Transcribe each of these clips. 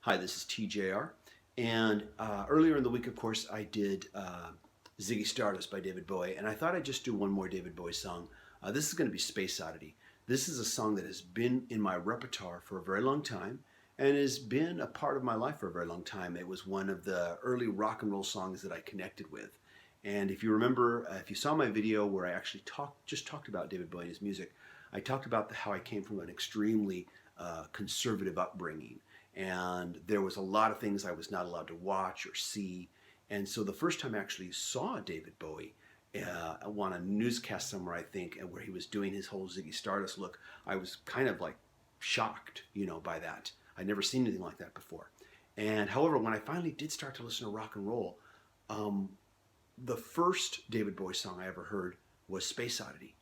Hi, this is TJR, and earlier in the week, of course, I did Ziggy Stardust by David Bowie, and I thought I'd just do one more David Bowie song. This is going to be Space Oddity. This is a song that has been in my repertoire for a very long time and has been a part of my life for a very long time. It was one of the early rock and roll songs that I connected with. And if you remember, if you saw my video where I actually just talked about David Bowie and his music, I talked about how I came from an extremely conservative upbringing. And there was a lot of things I was not allowed to watch or see. And so the first time I actually saw David Bowie on a newscast somewhere, I think, where he was doing his whole Ziggy Stardust look, I was kind of like shocked, by that. I'd never seen anything like that before. And however, when I finally did start to listen to rock and roll, the first David Bowie song I ever heard was Space Oddity.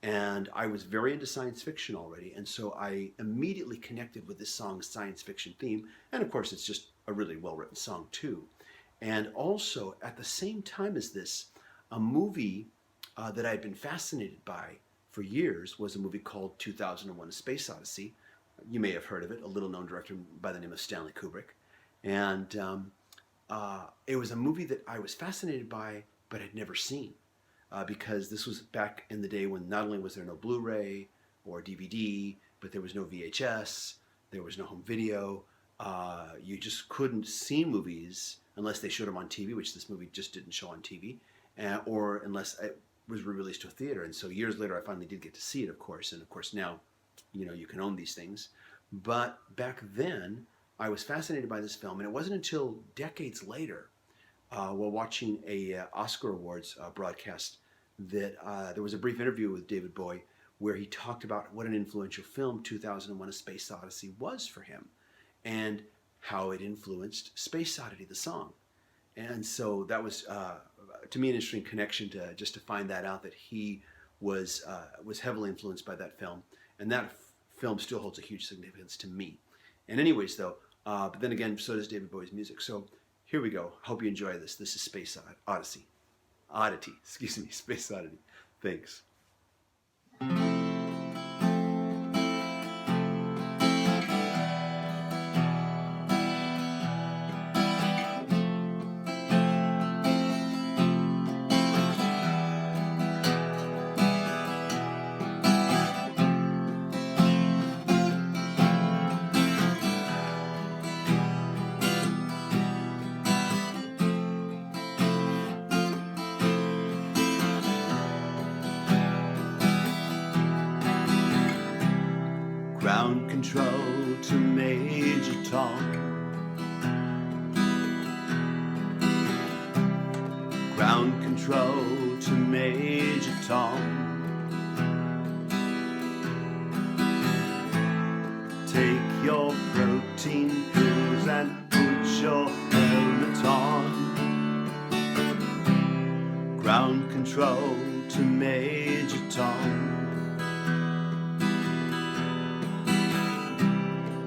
And I was very into science fiction already, and so I immediately connected with this song's science fiction theme, and of course it's just a really well-written song too. And also, at the same time as this, a movie that I'd been fascinated by for years was a movie called 2001: A Space Odyssey. You may have heard of it, a little-known director by the name of Stanley Kubrick. And it was a movie that I was fascinated by, but had never seen. Because this was back in the day when not only was there no Blu-ray or DVD, but there was no VHS, there was no home video. You just couldn't see movies unless they showed them on TV, which this movie just didn't show on TV, or unless it was re-released to a theater. And so years later, I finally did get to see it, of course. And of course now, you can own these things. But back then, I was fascinated by this film, and it wasn't until decades later, while watching a Oscar Awards broadcast, that there was a brief interview with David Bowie where he talked about what an influential film 2001: A Space Odyssey was for him and how it influenced Space Oddity, the song. And so that was, to me, an interesting connection to find that out, that he was heavily influenced by that film. And that film still holds a huge significance to me. And anyways, though, but then again, so does David Bowie's music. So here we go. Hope you enjoy this. This is Space Oddity, Space Oddity. Thanks. Ground control to Major Tom. Ground control to Major Tom. Take your protein pills and put your helmet on. Ground control to Major Tom.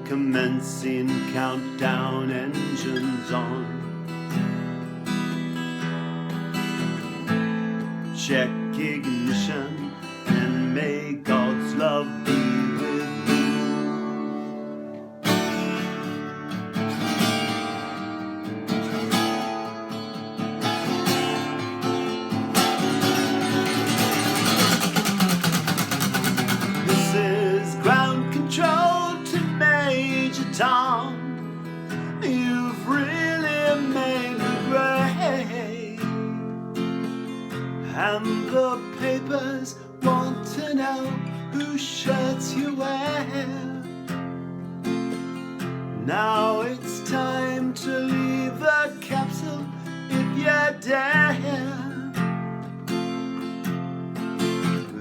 Commencing countdown, engines on. Check ignition, and may God's love be with you. This is ground control to Major Tom. You've really made me grey, and the papers want to know whose shirts you wear. Now it's time to leave the capsule if you dare.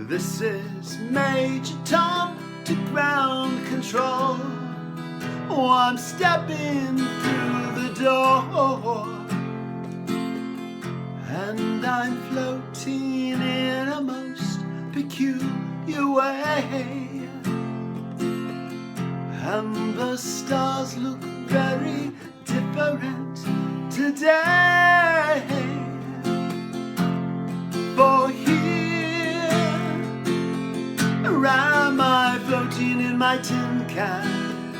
This is Major Tom to ground control. Oh, I'm stepping through the door, and I'm floating in a most peculiar way, and the stars look very different today. For here am I floating in my tin can,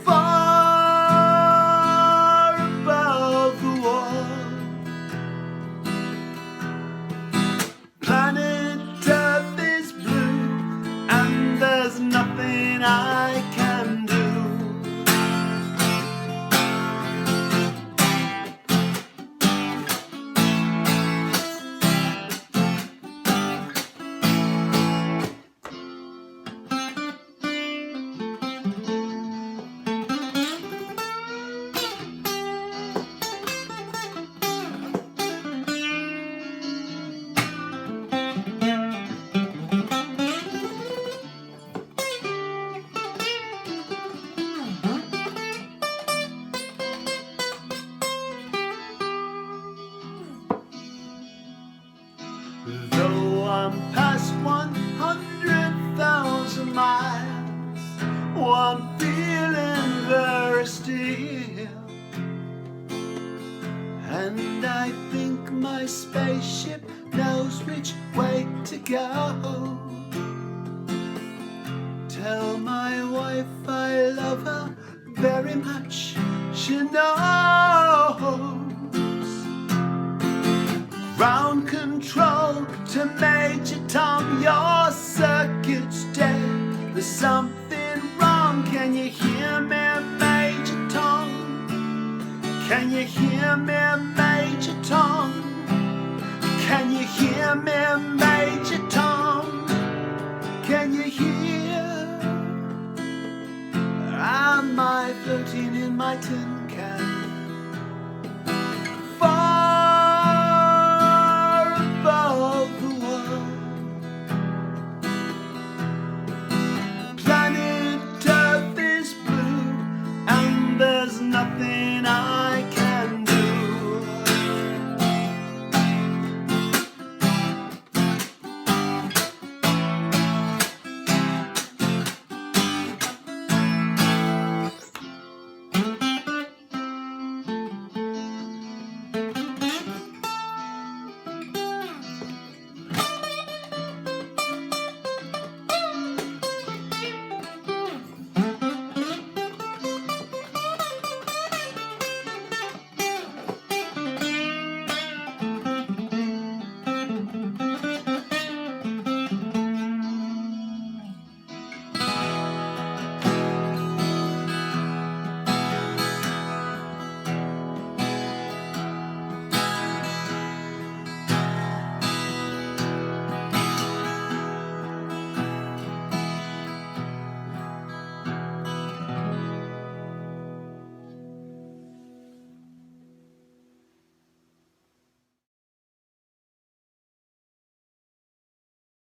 far spaceship knows which way to go. Tell my wife I love her very much, she knows. Ground control to Major Tom, your circuit's dead. There's something wrong, can you hear me, Major Tom? Can you hear me, Major Tom? Can you hear me, Major Tom? Can you hear? Am I floating in my tin can?